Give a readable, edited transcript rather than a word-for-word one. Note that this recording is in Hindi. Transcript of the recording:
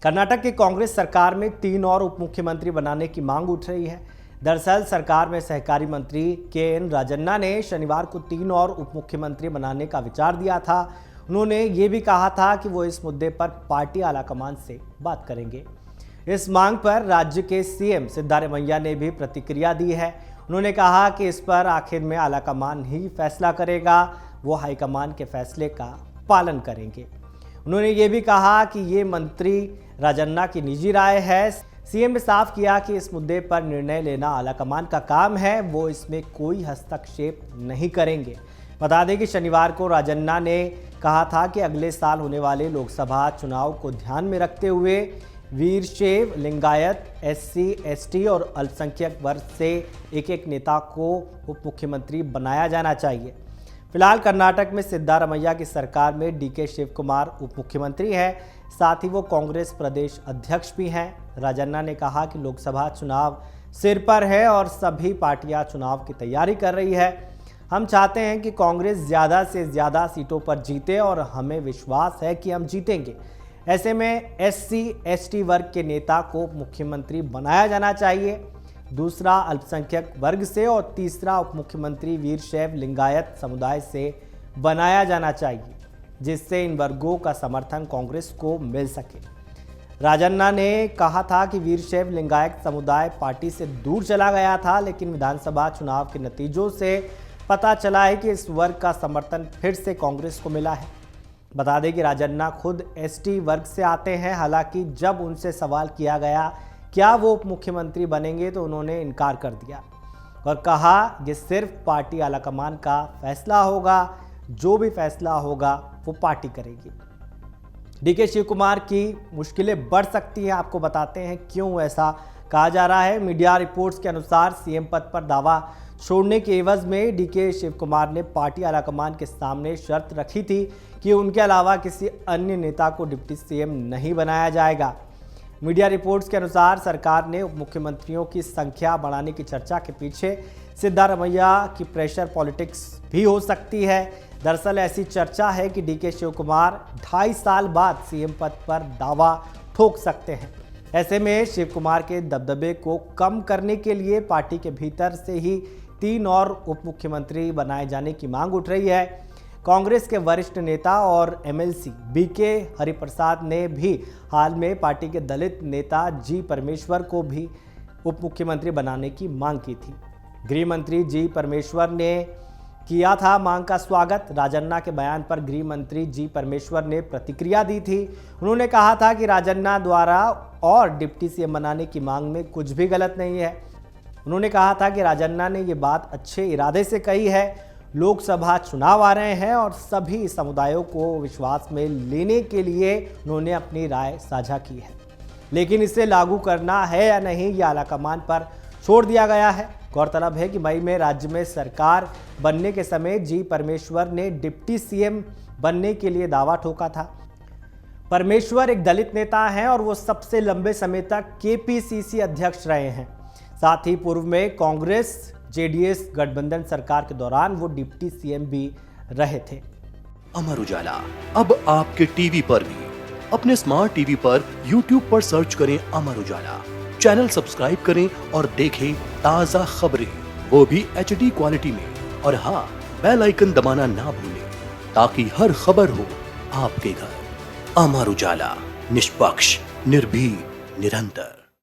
कर्नाटक की कांग्रेस सरकार में 3 और उप मुख्यमंत्री बनाने की मांग उठ रही है। दरअसल सरकार में सहकारिता मंत्री के.एन. राजन्ना ने शनिवार को 3 और उप मुख्यमंत्री बनाने का विचार दिया था। उन्होंने ये भी कहा था कि वो इस मुद्दे पर पार्टी आलाकमान से बात करेंगे। इस मांग पर राज्य के सीएम सिद्धारमैया ने भी प्रतिक्रिया दी है। उन्होंने कहा कि इस पर आखिर में आलाकमान ही फैसला करेगा, वो हाईकमान के फैसले का पालन करेंगे। उन्होंने ये भी कहा कि ये मंत्री राजन्ना की निजी राय है। सीएम ने साफ किया कि इस मुद्दे पर निर्णय लेना आलाकमान का काम है, वो इसमें कोई हस्तक्षेप नहीं करेंगे। बता दें कि शनिवार को राजन्ना ने कहा था कि अगले साल होने वाले लोकसभा चुनाव को ध्यान में रखते हुए वीरशैव, लिंगायत, एससी, एसटी और अल्पसंख्यक वर्ग से एक नेता को उप मुख्यमंत्री बनाया जाना चाहिए। फिलहाल कर्नाटक में सिद्धारमैया की सरकार में डीके शिवकुमार उप मुख्यमंत्री हैं, साथ ही वो कांग्रेस प्रदेश अध्यक्ष भी हैं। राजन्ना ने कहा कि लोकसभा चुनाव सिर पर है और सभी पार्टियां चुनाव की तैयारी कर रही है। हम चाहते हैं कि कांग्रेस ज़्यादा से ज़्यादा सीटों पर जीते और हमें विश्वास है कि हम जीतेंगे। ऐसे में एससी, एसटी वर्ग के नेता को मुख्यमंत्री बनाया जाना चाहिए, दूसरा अल्पसंख्यक वर्ग से और तीसरा उप मुख्यमंत्री वीरशैव, लिंगायत समुदाय से बनाया जाना चाहिए, जिससे इन वर्गों का समर्थन कांग्रेस को मिल सके। राजन्ना ने कहा था कि वीरशैव लिंगायत समुदाय पार्टी से दूर चला गया था, लेकिन विधानसभा चुनाव के नतीजों से पता चला है कि इस वर्ग का समर्थन फिर से कांग्रेस को मिला है। बता दें कि राजन्ना खुद एसटी वर्ग से आते हैं। हालांकि जब उनसे सवाल किया गया क्या वो उप मुख्यमंत्री बनेंगे तो उन्होंने इनकार कर दिया और कहा कि सिर्फ पार्टी आलाकमान का फैसला होगा, जो भी फैसला होगा वो पार्टी करेगी। डीके शिवकुमार की मुश्किलें बढ़ सकती हैं। आपको बताते हैं क्यों ऐसा कहा जा रहा है। मीडिया रिपोर्ट्स के अनुसार सीएम पद पर दावा छोड़ने के एवज में डीके शिवकुमार ने पार्टी आलाकमान के सामने शर्त रखी थी कि उनके अलावा किसी अन्य नेता को डिप्टी सीएम नहीं बनाया जाएगा। मीडिया रिपोर्ट्स के अनुसार सरकार ने उप मुख्यमंत्रियों की संख्या बढ़ाने की चर्चा के पीछे सिद्धारमैया की प्रेशर पॉलिटिक्स भी हो सकती है। दरअसल ऐसी चर्चा है कि डीके शिवकुमार 2.5 साल बाद सीएम पद पर दावा ठोक सकते हैं। ऐसे में शिवकुमार के दबदबे को कम करने के लिए पार्टी के भीतर से ही 3 और उप मुख्यमंत्री बनाए जाने की मांग उठ रही है। कांग्रेस के वरिष्ठ नेता और एमएलसी बीके हरिप्रसाद ने भी हाल में पार्टी के दलित नेता जी परमेश्वर को भी उप मुख्यमंत्री बनाने की मांग की थी। गृह मंत्री जी परमेश्वर ने किया था मांग का स्वागत। राजन्ना के बयान पर गृह मंत्री जी परमेश्वर ने प्रतिक्रिया दी थी। उन्होंने कहा था कि राजन्ना द्वारा और डिप्टी सीएम बनाने की मांग में कुछ भी गलत नहीं है। उन्होंने कहा था कि राजन्ना ने ये बात अच्छे इरादे से कही है। लोकसभा चुनाव आ रहे हैं और सभी समुदायों को विश्वास में लेने के लिए उन्होंने अपनी राय साझा की है, लेकिन इसे लागू करना है या नहीं ये आलाकमान पर छोड़ दिया गया है। गौरतलब है कि मई में राज्य में सरकार बनने के समय जी परमेश्वर ने डिप्टी सीएम बनने के लिए दावा ठोका था। परमेश्वर एक दलित नेता हैं और वो सबसे लंबे समय तक केपीसीसी अध्यक्ष रहे हैं। साथ ही पूर्व में कांग्रेस जेडीएस गठबंधन सरकार के दौरान वो डिप्टी सीएम भी रहे थे। अमर उजाला अब आपके टीवी पर भी। अपने स्मार्ट टीवी पर यूट्यूब पर सर्च करें अमर उजाला, चैनल सब्सक्राइब करें और देखें ताजा खबरें, वो भी HD क्वालिटी में। और हाँ, बेल आइकन दबाना ना भूलें ताकि हर खबर हो आपके घर। अमर उजाला, निष्पक्ष, निर्भीक, निरंतर।